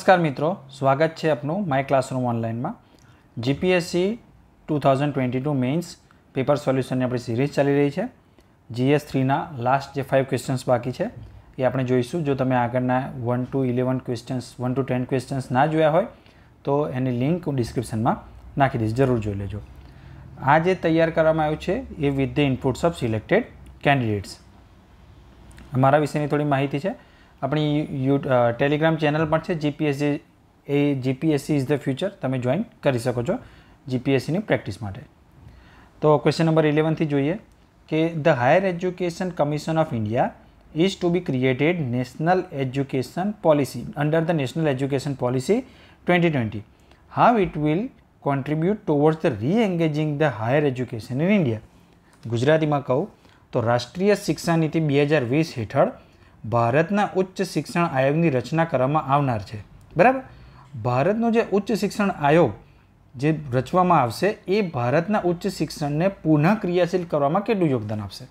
नमस्कार मित्रों, स्वागत है अपनों माय क्लासरूम ऑनलाइन में। जीपीएससी 2022 मेन्स पेपर सोल्यूशन ने अपनी सीरीज चली रही है। GS3 ना लास्ट जो 5 क्वेश्चन्स बाकी है ये आपणे जोईशुं। जो तमे आगळना 1 to 11 क्वेश्चन्स 1 to 10 क्वेश्चन्स ना जोया होय तो एनी लिंक हूँ डिस्क्रिप्शन में नाखी दईश, जरूर जोई लेजो। आ जे तैयार करवामां आव्युं छे ए with the inputs of selected candidates. अमारा विषयनी थोड़ी माहिती है। अपनी टेलिग्राम चैनल पर है जीपीएससी इज ध फ्यूचर, तमे जॉइन कर सको छो जीपीएससी प्रेक्टिस माटे। तो क्वेश्चन नंबर 11 थी जोईए कि the higher education commission of India is to be created national education policy under the national education policy 2020। How it will contribute towards the reengaging the higher education in India. Gujarati में कहूँ तो राष्ट्रीय शिक्षा नीति 2020 हेठळ भारतना उच्च शिक्षण आयोग की रचना करवामां आवनार छे। बराबर, भारतनो जे उच्च शिक्षण आयोग जे रचवामां आवशे ए भारतना उच्च शिक्षण ने पुनः क्रियाशील करवामां केटલું योगदान आपशे।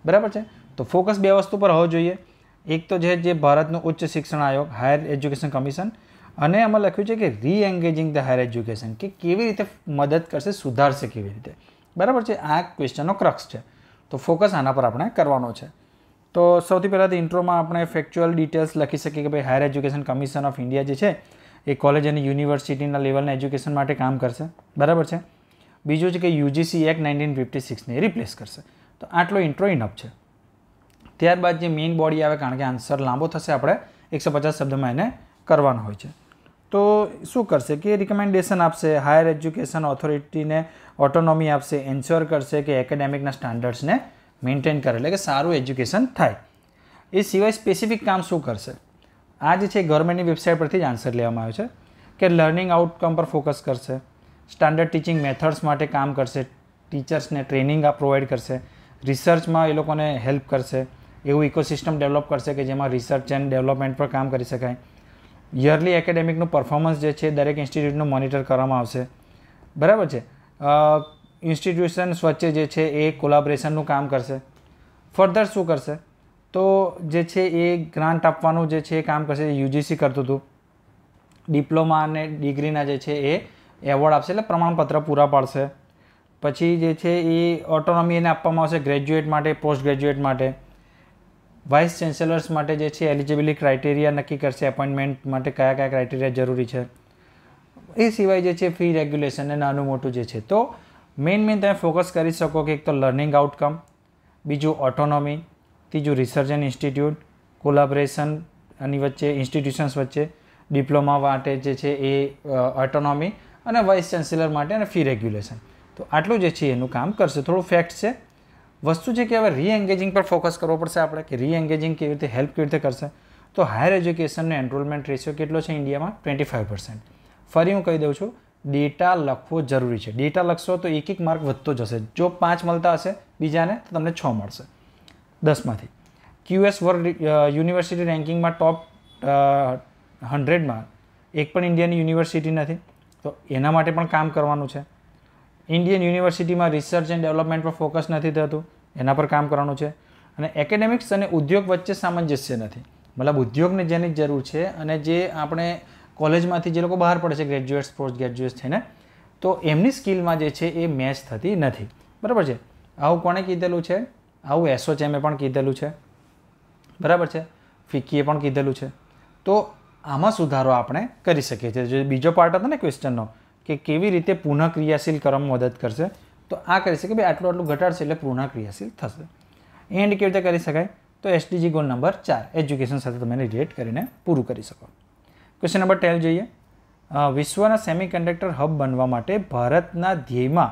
बराबर है। तो फोकस बे वस्तु पर होवो जोईए। एक तो जे भारतनो उच्च शिक्षण आयोग हायर एज्युकेशन कमिशन अने आमां लख्युं छे कि री एंगेजिंग द हायर एज्युकेशन के केवी रीते मदद करशे, सुधारशे केवी रीते। बराबर है। आ क्वेश्चननो क्रक्स है। तो फोकस आना पर आपणे करवानो छे। तो सौथी पहला तो इंट्रो में आपणे फेक्चुअल डिटेल्स लखी सकीए कि भाई higher education commission of India जे छे ए कॉलेज अने यूनिवर्सिटीना लेवलना एज्युकेशन माटे काम करशे। बराबर है। बीजुं छे कि यूजीसी एक्ट 1956 ने रिप्लेस करशे। तो आटलो इंट्रो इनफ है। त्यारबाद जे मेन बॉडी आवे, कारण के आंसर लांबो थशे, आपणे 150 शब्द में एने करवानो होय छे। तो शुं करशे कि रिकमेन्डेशन आपशे, हायर एज्युकेशन ऑथोरिटी ने ऑटोनॉमी आपशे, एन्श्योर करशे कि एकेडेमिकना स्टांडर्ड्स ने मेन्टेन करे, એટલે કે સારું એજ્યુકેશન થાય। એ સિવાય સ્પેસિફિક કામ શું કરશે? આ જે છે ગવર્મેન્ટની વેબસાઇટ પરથી જ આન્સર લેવામાં આવ્યો છે કે લર્નિંગ આઉટકમ પર ફોકસ કરશે, સ્ટાન્ડર્ડ ટીચિંગ મેથડ્સ માટે કામ કરશે, ટીચર્સને ટ્રેનિંગ પ્રોવાઈડ કરશે, રિસર્ચમાં એ લોકોને હેલ્પ કરશે, એવું ઇકોસિસ્ટમ ડેવલપ કરશે કે જેમાં રિસર્ચ એન્ડ ડેવલપમેન્ટ પર કામ કરી શકાય। યરલી એકેડેમિકનું પરફોર્મન્સ જે છે દરેક ઇન્સ્ટિટ્યૂટનું મોનિટર કરવામાં આવશે। બરાબર છે। इंस्टीट्यूशन्स वच्चे जे छे ए कोलाबरेशननुं काम करशे। फर्दर शुं करशे तो जे छे ए ग्रांट आपवानुं जे छे काम करशे। यूजीसी करतुं हतुं, डिप्लोमा अने डिग्रीना जे छे ए एवोर्ड आपशे, એટલે प्रमाणपत्र पूरा पाडशे। पछी जे छे ए ऑटोनॉमी एने आपवामां आवशे ग्रेज्युएट माटे, पोस्ट ग्रेज्युएट माटे। वाइस चेन्सेलर्स माटे जे छे एलिजिबिलिटी क्राइटेरिया नक्की करशे, अपॉइंटमेंट माटे कया कया क्राइटेरिया जरूरी छे। ए सिवाय जे छे फी रेग्युलेशन ने नानुं मोटुं जे छे। तो मेन तमे फोकस करी सको कि एक तो लर्निंग आउटकम, बीजू ऑटोनॉमी, तीजू रिसर्च एंड इंस्टीट्यूट, कोलाबरेशन आनी वच्चे इंस्टीट्यूशन्स वच्चे, डिप्लोमा माटे जे छे ए ऑटोनॉमी अने वाइस चांसलर माटे अने फी रेग्युलेशन। तो आटलुं जे छे एनुं काम करशे। थोड़ुं फैक्ट छे, वस्तु छे कि हवे री एंगेजिंग पर फोकस करवो पड़शे आपणे कि री एंगेजिंग केवी रीते हेल्प केवी रीते करशे। तो हायर एज्युकेशननो एनरोलमेंट रेशियो केटलो छे इंडियामां? 25%। फरी हूँ कही दऊँ छूँ, डेटा लखवो जरूरी है। डेटा लखशो तो एक मार्क वधतो जशे। जो 5 मळता हशे बीजाने तो तमने 6 मळशे 10 मांथी। क्यूएस वर्ल्ड यूनिवर्सिटी रेंकिंग में टॉप 100 में एक पण इंडियानी यूनिवर्सिटी नहीं, तो एना माटे पण काम करवानुं छे। इंडियन यूनिवर्सिटी में रिसर्च एंड डेवलपमेंट पर फोकस नहीं थतुं, एना पर काम करवानुं छे। अने एकेडेमिक्स अने उद्योग वच्चे सामंजस्य नहीं, मतलब उद्योगने जेनी जरूर है अने जे आपणे कॉलेजमांथी जे लोको बहार पड़े छे ग्रेज्युएट्स पोस्ट ग्रेज्युएट्स थईने, तो एमनी स्किलमां जे छे ए मैच थती नथी। बराबर है। आवुं कोणे कीधेलुं छे? आवुं एसोचेमे पण कीधेलुं छे। बराबर है। फिक्कीए पण कीधेलुं छे। तो आमां सुधारो आपणे करी शकीए छीए। जो बीजो पार्ट हतो ने क्वेश्चननो कि केवी रीते पुनः क्रियाशील करवामां मदद करशे, तो आ करी शके भाई आटલું आटલું घटाडशे એટલે पुनः क्रियाशील थशे। एंड केवी रीते करी शकाय? तो एसडीजी गोल नंबर 4 एज्युकेशन साथे तमे रिलेट करीने पूरुं करी शको। क्वेश्चन नंबर 12 जोईए। विश्वना सेमीकंडक्टर हब बनवा माटे भारतना ध्येयमां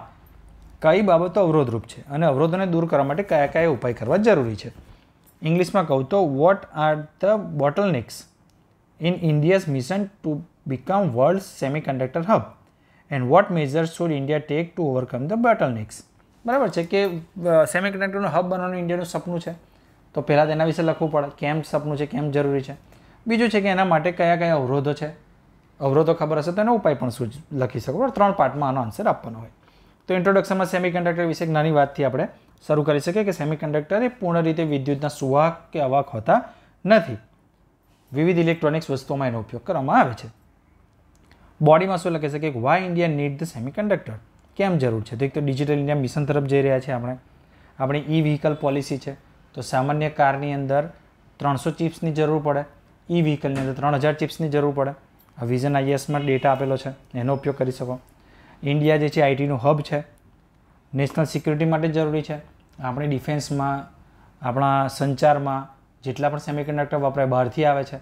कई बाबतो अवरोधरूप छे अने अवरोधोने दूर करवा माटे कया कया उपाय करवा जरूरी छे? इंग्लिश में कहूँ तो what are the bottlenecks in India's mission to become world semiconductor hub and what measures should India take to overcome the bottlenecks. बराबर है कि सेमीकंडक्टरनुं हब बनवानुं इंडियानुं सपनुं छे, तो पहला तेना विषे लखवुं पड़े केम सपनुं छे, केम जरूरी छे। बीजू है कि एना माटे कया कया अवरोधो है, अवरोधो खबर हशे तो एनो उपाय पण लखी शको। 3 पार्ट में आनो आंसर आपवानो होय। तो इंट्रोडक्शन में सेमीकंडक्टर विषे एक नानी वातथी आपणे शरू करी शकीए कि सेमीकंडक्टर ए पूर्ण रीते विद्युतना सुवाहक के अवाहक होता नथी। વિવિધ ઇલેક્ટ્રોનિક્સ વસ્તુઓમાં એનો ઉપયોગ કરવામાં આવે છે. બોડીમાં શું લખે છે કે why India need the semiconductor, કેમ જરૂર છે? તો એક તો ડિજિટલ ઇન્ડિયા મિશન તરફ જઈ રહ્યા છે આપણે, આપણી ઈ વ્હીકલ પોલિસી છે, તો સામાન્ય કારની અંદર 300 ચિપ્સની જરૂર પડે, ઈ વ્હીકલની અંદર 3000 ચિપ્સની જરૂર પડે. આ વિઝન આઈએસમાં ડેટા આપેલો છે, એનો ઉપયોગ કરી શકો. ઇન્ડિયા જે છે આઈટીનું હબ છે, નેશનલ સિક્યુરિટી માટે જરૂરી છે. આપણી ડિફેન્સમાં, આપણા સંચારમાં જેટલા પણ સેમિકન્ડક્ટર વપરાય બહારથી આવે છે,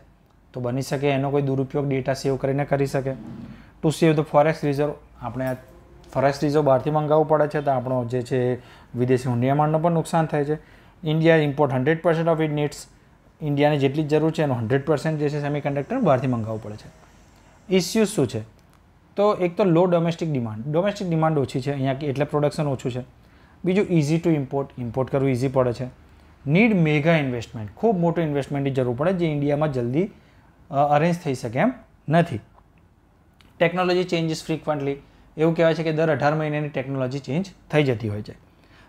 તો બની શકે એનો કોઈ દુરુપયોગ ડેટા સેવ કરીને કરી શકે. To save the forex reserve, આપણે ફોરેક્સ રિઝર્વ બહારથી મંગાવવું પડે છે, તો આપણો જે છે વિદેશી હુંડિયામણનો પણ નુકસાન થાય છે. India import 100% of it needs, ઇન્ડિયાને જેટલી જરૂર છે એનો 100% જે છે સેમિકન્ડક્ટર બહારથી મંગાવવું પડે છે. ઇસ્યુઝ શું છે? તો એક તો લો ડોમેસ્ટિક ડિમાન્ડ ઓછી છે અહીંયા, એટલે પ્રોડક્શન ઓછું છે. બીજું ઇઝી ટુ ઇમ્પોર્ટ કરવું ઇઝી પડે છે. નીડ મેગા ઇન્વેસ્ટમેન્ટ, ખૂબ મોટું ઇન્વેસ્ટમેન્ટની જરૂર પડે, જે ઇન્ડિયામાં જલ્દી અરેન્જ થઈ શકે એમ નથી. ટેકનોલોજી ચેન્જીસ ફ્રિકવન્ટલી, એવું કહેવાય છે કે દર 18 મહિનાની ટેકનોલોજી ચેન્જ થઈ જતી હોય છે.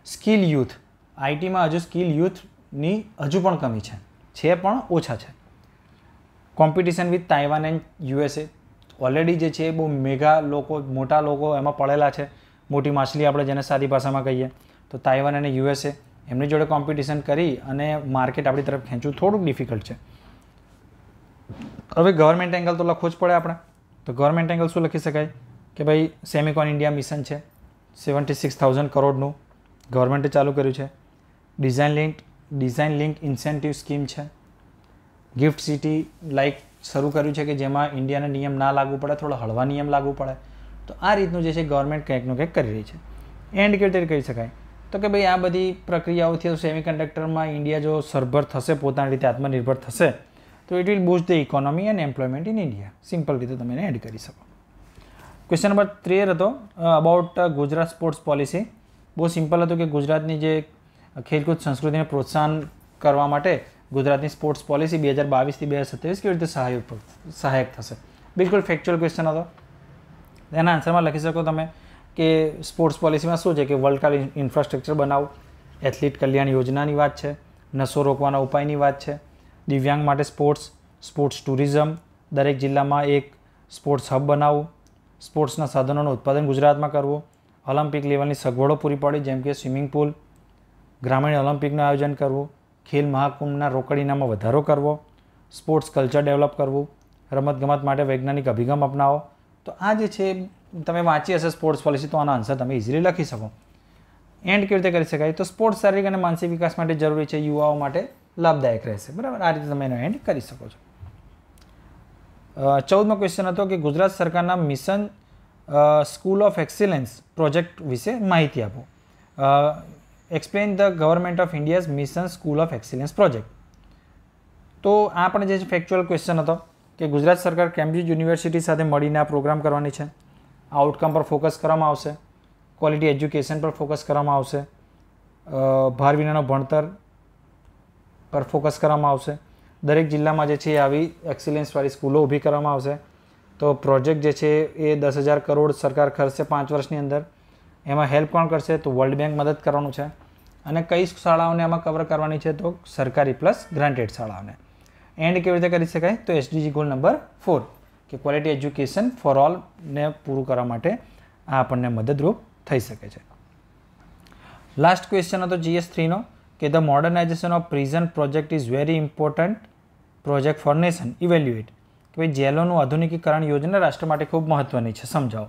સ્કિલ યુથ, આઈટીમાં હજુ સ્કિલ યુથની હજુ પણ કમી છે પણ ઓછા છે. Competition with Taiwan and USA, already જે છે બહુ મેગા લોકો, મોટા લોકો એમાં પડેલા છે. મોટી માછલી આપણે જેને સાદી ભાષામાં કહીએ, તો તાઇવાન અને યુએસએ એમની જોડે કોમ્પિટિશન કરી અને માર્કેટ આપણી તરફ ખેંચવું થોડુંક ડિફિકલ્ટ છે. હવે ગવર્મેન્ટ એંગલ તો લખવું જ પડે આપણે, તો ગવર્મેન્ટ એંગલ શું લખી શકાય કે ભાઈ સેમિકોન ઇન્ડિયા મિશન છે, 76,000 કરોડનું ગવર્મેન્ટે ચાલુ કર્યું છે. ડિઝાઇન લિંક ઇન્સેન્ટિવ સ્કીમ છે. ગિફ્ટ સિટી લાઇક શરૂ કર્યું છે કે જેમાં ઇન્ડિયાના નિયમ ના લાગુ પડે, થોડા હળવા નિયમ લાગુ પડે. તો આ રીતનું જે છે ગવર્મેન્ટ કંઈકનું કંઈક કરી રહી છે. એન્ડ કેવી રીતે કહી શકાય તો કે ભાઈ આ બધી પ્રક્રિયાઓથી સેમિકન્ડક્ટરમાં ઇન્ડિયા જો સરભર થશે, પોતાની રીતે આત્મનિર્ભર થશે, તો it will boost the economy and employment in India. Simple રીતે તમે એને એડ કરી શકો. ક્વેશ્ચન નંબર 13 હતો અબાઉટ ગુજરાત સ્પોર્ટ્સ પોલિસી. બહુ સિમ્પલ હતું કે ગુજરાતની જે ખેલકૂદ સંસ્કૃતિને પ્રોત્સાહન કરવા માટે ગુજરાતની સ્પોર્ટ્સ પોલિસી 2022થી 2027 કેવી રીતે સહાયક થશે. બિલકુલ ફેક્ચ્યુઅલ ક્વેશ્ચન હતો. એના આન્સરમાં લખી શકો તમે કે સ્પોર્ટ્સ પોલિસીમાં શું છે કે વર્લ્ડ ક્લાસ ઇન્ફ્રાસ્ટ્રક્ચર બનાવવું, એથ્લીટ કલ્યાણ યોજનાની વાત છે, નશો રોકવાના ઉપાયની વાત છે, દિવ્યાંગ માટે સ્પોર્ટ્સ ટુરિઝમ, દરેક જિલ્લામાં એક સ્પોર્ટ્સ હબ બનાવવું, સ્પોર્ટ્સના સાધનોનું ઉત્પાદન ગુજરાતમાં કરવું, ઓલિમ્પિક લેવલની સગવડો પૂરી પાડી જેમ કે સ્વિમિંગ પુલ, ગ્રામીણ ઓલિમ્પિકનું આયોજન કરવું, ખેલ મહાકુંભના રોકડ ઇનામમાં વધારો કરવો, સ્પોર્ટ્સ કલ્ચર ડેવલપ કરવું, રમતગમત માટે વૈજ્ઞાનિક અભિગમ અપનાવો. તો આ જે છે તમે વાંચી હશે સ્પોર્ટ્સ પોલિસી, તો આનો આન્સર તમે ઇઝીલી લખી શકો. એન્ડ કેવી રીતે કરી શકાય તો સ્પોર્ટ્સ શારીરિક અને માનસિક વિકાસ માટે જરૂરી છે, યુવાઓ માટે લાભદાયક રહેશે. બરાબર, આ રીતે તમે એનો એન્ડ કરી શકો છો. 14મો ક્વેશ્ચન હતો કે ગુજરાત સરકારના mission school of excellence project વિશે માહિતી આપો. Explain the government of India's mission school of excellence project. તો આ પણ જે ફેક્ચ્યુઅલ ક્વેશ્ચન હતો કે ગુજરાત સરકાર કેમ્બ્રિજ યુનિવર્સિટી સાથે મળીને આ પ્રોગ્રામ કરવાની છે. આઉટકમ પર ફોકસ કરવામાં આવશે, ક્વોલિટી એજ્યુકેશન પર ફોકસ કરવામાં આવશે, ભાર વિનાનો ભણતર પર ફોકસ કરવામાં આવશે. દરેક જિલ્લામાં જે છે આવી એક્સિલન્સવાળી સ્કૂલો ઊભી કરવામાં આવશે. તો પ્રોજેક્ટ જે છે એ 10,000 કરોડ સરકાર ખર્ચશે 5 વર્ષની અંદર. એમાં હેલ્પ કોણ કરશે તો વર્લ્ડ બેંક મદદ કરવાનું છે. અને કઈ શાળાઓને આમાં કવર કરવાની છે તો સરકારી પ્લસ ગ્રાન્ટેડ શાળાઓને. એન્ડ કેવી રીતે કરી શકાય તો એસડીજી ગોલ નંબર 4 કે ક્વોલિટી એજ્યુકેશન ફોર ઓલને પૂરું કરવા માટે આ આપણને મદદરૂપ થઈ શકે છે. લાસ્ટ ક્વેશ્ચન હતો GS3નો કે the modernisation of prison project is very important project for nation evaluate. કે ભાઈ જેલોનું આધુનિકીકરણ યોજના રાષ્ટ્ર માટે ખૂબ મહત્ત્વની છે, સમજાવો.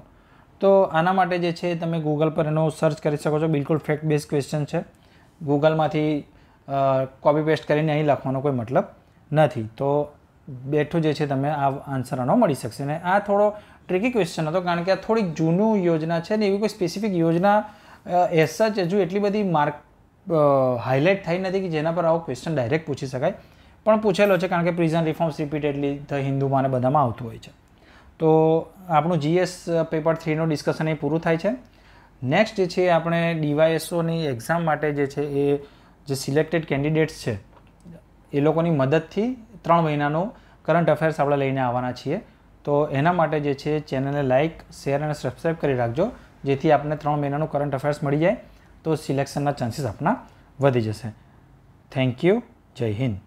તો આના માટે જે છે તમે ગૂગલ પર એનો સર્ચ કરી શકો છો. બિલકુલ ફેક્ટ બેઝ ક્વેશ્ચન છે. ગૂગલમાંથી કોપી પેસ્ટ કરીને અહીં લખવાનો કોઈ મતલબ નથી. તો બેઠું જે છે તમે આ આન્સર આનો મળી શકશે. અને આ થોડો ટ્રિકી ક્વેશ્ચન હતો કારણ કે આ થોડીક જૂનું યોજના છે ને એવી કોઈ સ્પેસિફિક યોજના એઝ સચ હજુ એટલી બધી હાઇલાઇટ થઈ નથી કે જેના પર આવો ક્વેશ્ચન ડાયરેક્ટ પૂછી શકાય. પણ પૂછેલો છે કારણ કે પ્રિઝન રિફોર્મ્સ રિપીટેડલી ધ હિન્દુમાં અને બધામાં આવતું હોય છે. તો આપણું GS પેપર 3નું ડિસ્કશન એ પૂરું થાય છે. નેક્સ્ટ જે છે આપણે DYSOની એક્ઝામ માટે જે છે એ જે સિલેક્ટેડ કેન્ડિડેટ્સ છે એ લોકોની મદદથી 3 મહિનાનું કરંટ અફેર્સ આપણે લઈને આવવાના છીએ. તો એના માટે જે છે ચેનલને લાઇક, શેર અને સબસ્ક્રાઈબ કરી રાખજો જેથી આપને 3 મહિનાનું કરંટ અફેર્સ મળી જાય તો સિલેક્શનના ચાન્સીસ આપણા વધી જશે. Thank you. જય હિન્દ.